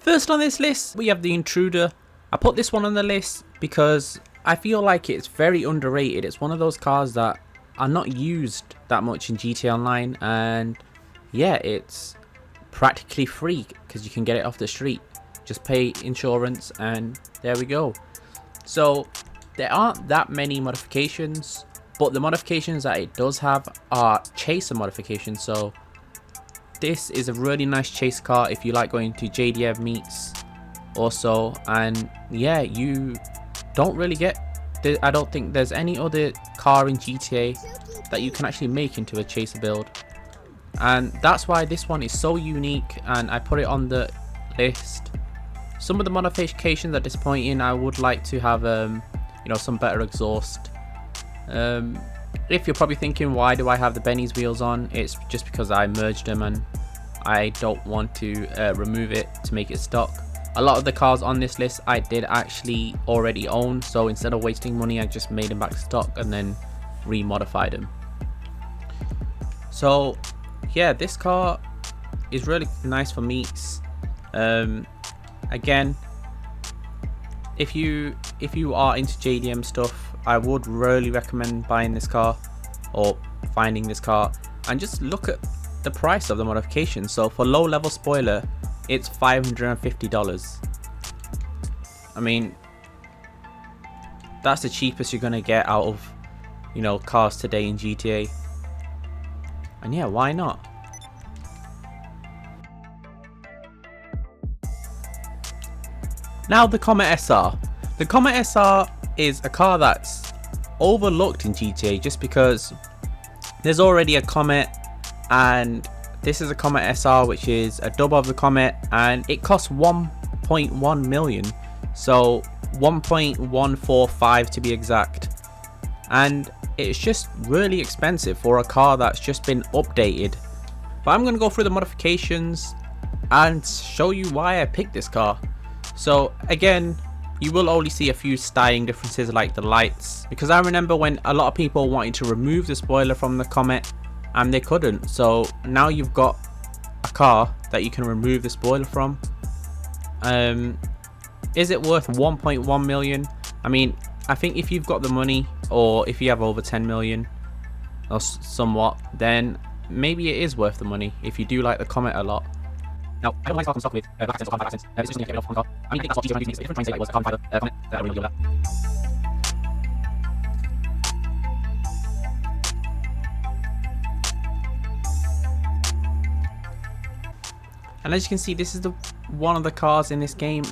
First on this list, we have the Intruder. I put this one on the list because I feel like it's very underrated. It's one of those cars that are not used that much in GTA Online, and yeah, it's practically free because you can get it off the street. Just pay insurance and there we go. So there aren't that many modifications, but the modifications that it does have are chaser modifications. So this is a really nice chase car if you like going to JDM meets also, and yeah, you don't really get, I don't think there's any other car in GTA that you can actually make into a chaser build, and that's why this one is so unique and I put it on the list. Some of the modifications are disappointing. I would like to have you know, some better exhaust. If you're probably thinking, why do I have the Benny's wheels on? It's just because I merged them and I don't want to remove it to make it stock. A lot of the cars on this list I did actually already own, so instead of wasting money I just made them back stock and then remodified them. So yeah, this car is really nice for meets. Again, if you are into JDM stuff, I would really recommend buying this car or finding this car, and just look at the price of the modification. So for low level spoiler, it's $550. I mean, that's the cheapest you're gonna get out of, you know, cars today in GTA. And yeah, why not? Now the Comet SR. The Comet SR is a car that's overlooked in GTA just because there's already a Comet, and this is a Comet SR which is a dub of the Comet, and it costs 1.1 million, so 1.145 to be exact, and it's just really expensive for a car that's just been updated. But I'm going to go through the modifications and show you why I picked this car. So again, you will only see a few styling differences like the lights, because I remember when a lot of people wanted to remove the spoiler from the Comet and they couldn't. So now you've got a car that you can remove the spoiler from. Is it worth 1.1 million? I mean, I think if you've got the money, or if you have over 10 million or somewhat, then maybe it is worth the money if you do like the Comet a lot. Now, I don't like carbon stock with black accents or carbon fiber accents. It's just going to get it off one car. I mean, I think that's what GTB is. It's different trying to say like it was a carbon fiber Comet. I don't really deal with that. And as you can see, this is one of the cars in this game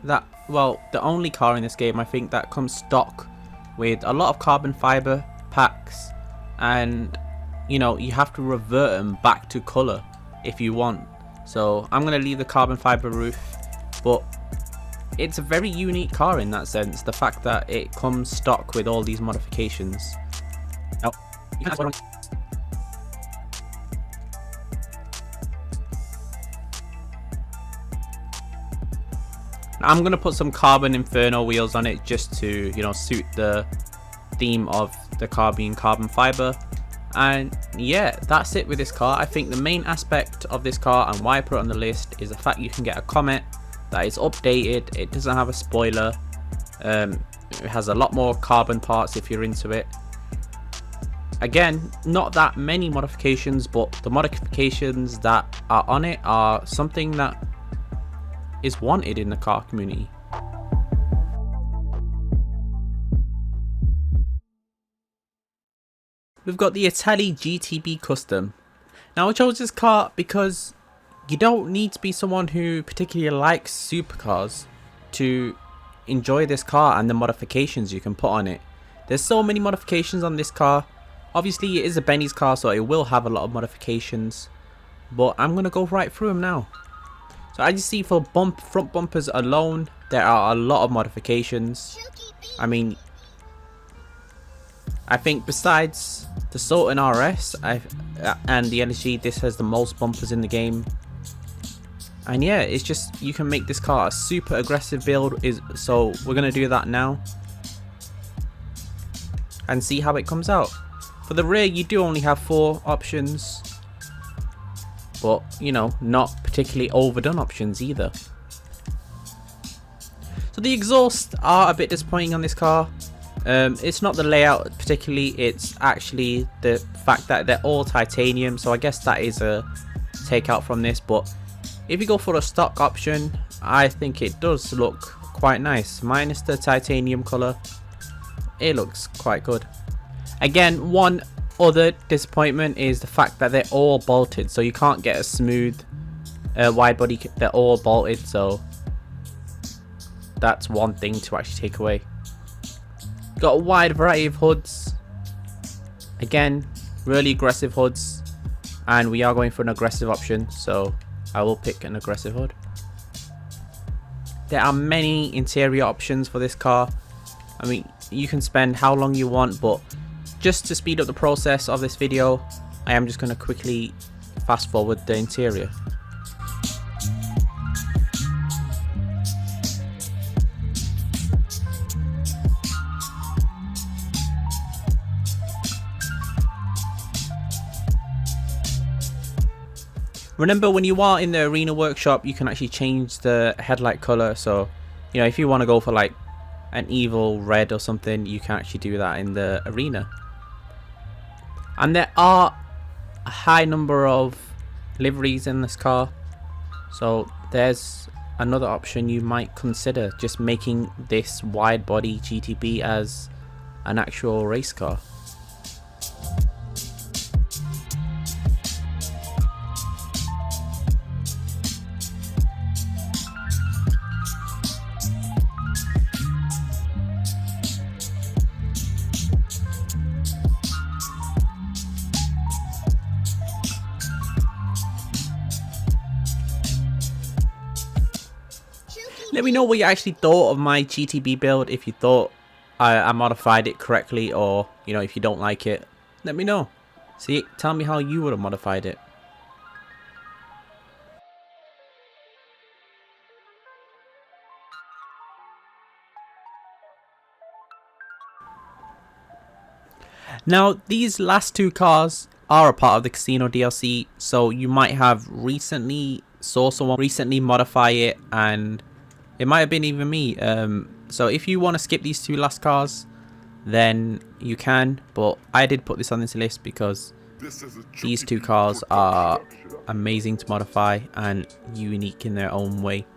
that, well, the only car in this game I think that comes stock with a lot of carbon fiber packs, and you know, you have to revert them back to color if you want. So I'm going to leave the carbon fiber roof, but it's a very unique car in that sense, the fact that it comes stock with all these modifications. Now, you can I'm going to put some carbon inferno wheels on it just to, you know, suit the theme of the car being carbon fiber. And yeah, that's it with this car. I think the main aspect of this car and why I put it on the list is the fact you can get a Comet that is updated. It doesn't have a spoiler. It has a lot more carbon parts if you're into it. Again, not that many modifications, but the modifications that are on it are something that is wanted in the car community. We've got the Itali GTB Custom. Now I chose this car because you don't need to be someone who particularly likes supercars to enjoy this car and the modifications you can put on it. There's so many modifications on this car. Obviously it is a Benny's car, so it will have a lot of modifications, but I'm going to go right through them now. So as you see, for front bumpers alone, there are a lot of modifications. I mean, I think besides the Sultan RS and the LSG, this has the most bumpers in the game. And yeah, it's just, you can make this car a super aggressive build, so we're going to do that now and see how it comes out. For the rear, you do only have 4 options, but you know, not particularly overdone options either. So the exhausts are a bit disappointing on this car. It's not the layout particularly, it's actually the fact that they're all titanium, so I guess that is a takeout from this. But if you go for a stock option, I think it does look quite nice. Minus the titanium color, it looks quite good. Again, one other disappointment is the fact that they're all bolted, so you can't get a smooth wide body. They're all bolted, so that's one thing to actually take away. Got a wide variety of hoods. Again, really aggressive hoods, and we are going for an aggressive option, so I will pick an aggressive hood. There are many interior options for this car. I mean, you can spend how long you want, but just to speed up the process of this video, I am just going to quickly fast forward the interior. Remember, when you are in the arena workshop, you can actually change the headlight color. So, you know, if you want to go for like an evil red or something, you can actually do that in the arena. And there are a high number of liveries in this car, so there's another option you might consider, just making this wide body GTB as an actual race car. Let me know what you actually thought of my GTB build, if you thought I modified it correctly, or, you know, if you don't like it, let me know. See, tell me how you would have modified it. Now, these last two cars are a part of the Casino DLC, so you might have recently saw someone recently modify it, and it might have been even me. So if you want to skip these two last cars, then you can, but I did put this on this list because these two cars are amazing to modify and unique in their own way.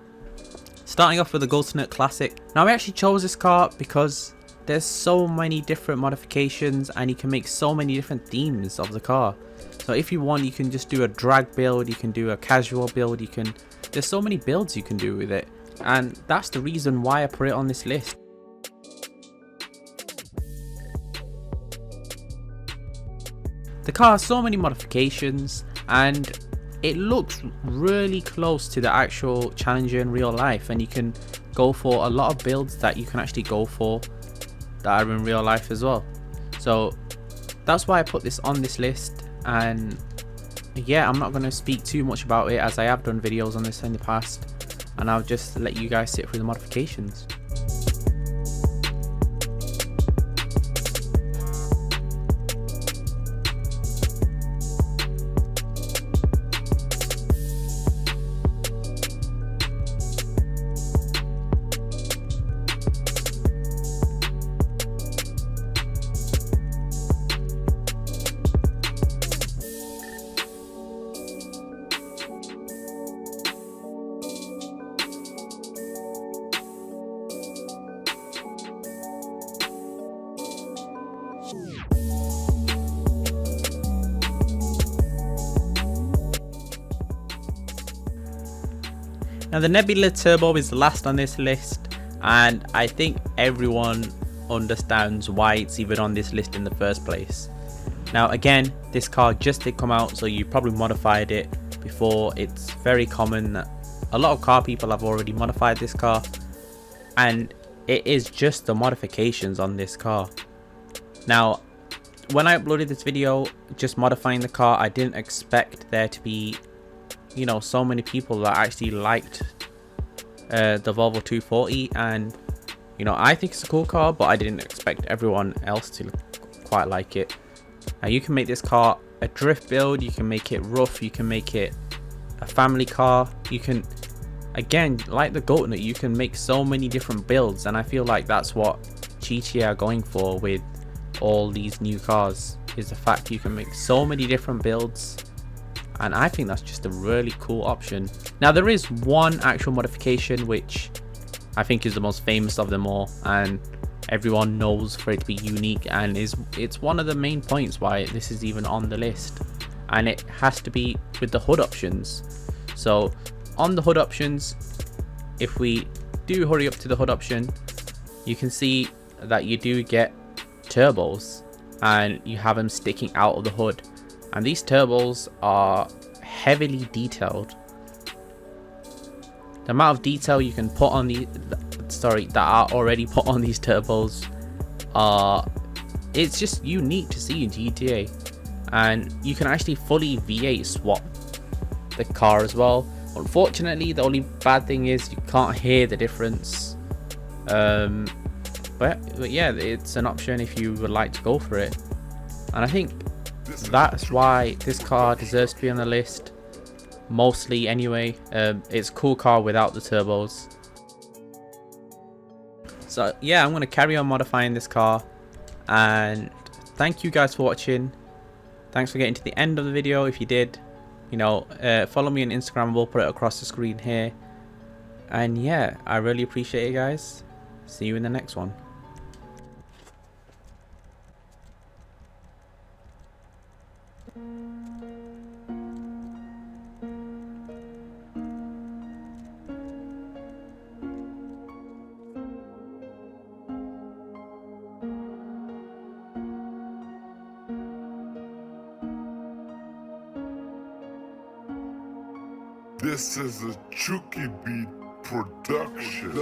Starting off with the Gultnut Classic. Now, I actually chose this car because there's so many different modifications and you can make so many different themes of the car. So if you want, you can just do a drag build, you can do a casual build, there's so many builds you can do with it, and that's the reason why I put it on this list. The car has so many modifications and it looks really close to the actual Challenger in real life, and you can go for a lot of builds that you can actually go for that are in real life as well. So that's why I put this on this list, and yeah, I'm not going to speak too much about it as I have done videos on this in the past, and I'll just let you guys sit through the modifications. Now, the Nebula Turbo is last on this list, and I think everyone understands why it's even on this list in the first place. Now again, this car just did come out, so you probably modified it before. It's very common that a lot of car people have already modified this car, and it is just the modifications on this car. Now, when I uploaded this video just modifying the car, I didn't expect there to be, you know, so many people that actually liked the Volvo 240, and you know, I think it's a cool car, but I didn't expect everyone else to quite like it. Now, you can make this car a drift build, you can make it rough, you can make it a family car, you can again, like the goat nut, you can make so many different builds, and I feel like that's what GTA are going for with all these new cars, is the fact you can make so many different builds, and I think that's just a really cool option. Now there is one actual modification which I think is the most famous of them all, and everyone knows for it to be unique, and it's one of the main points why this is even on the list, and it has to be with the hood options. So on the hood options, if we do hurry up to the hood option, you can see that you do get turbos, and you have them sticking out of the hood, and these turbos are heavily detailed. The amount of detail you can put on the that are already put on these turbos it's just unique to see in GTA, and you can actually fully V8 swap the car as well. Unfortunately, the only bad thing is you can't hear the difference, but yeah, it's an option if you would like to go for it, and I think that's why this car deserves to be on the list mostly anyway. It's a cool car without the turbos. So yeah, I'm going to carry on modifying this car, and thank you guys for watching. Thanks for getting to the end of the video. If you did, you know, follow me on Instagram, we'll put it across the screen here, and yeah, I really appreciate it, guys. See you in the next one. This is a Chuki Beat production.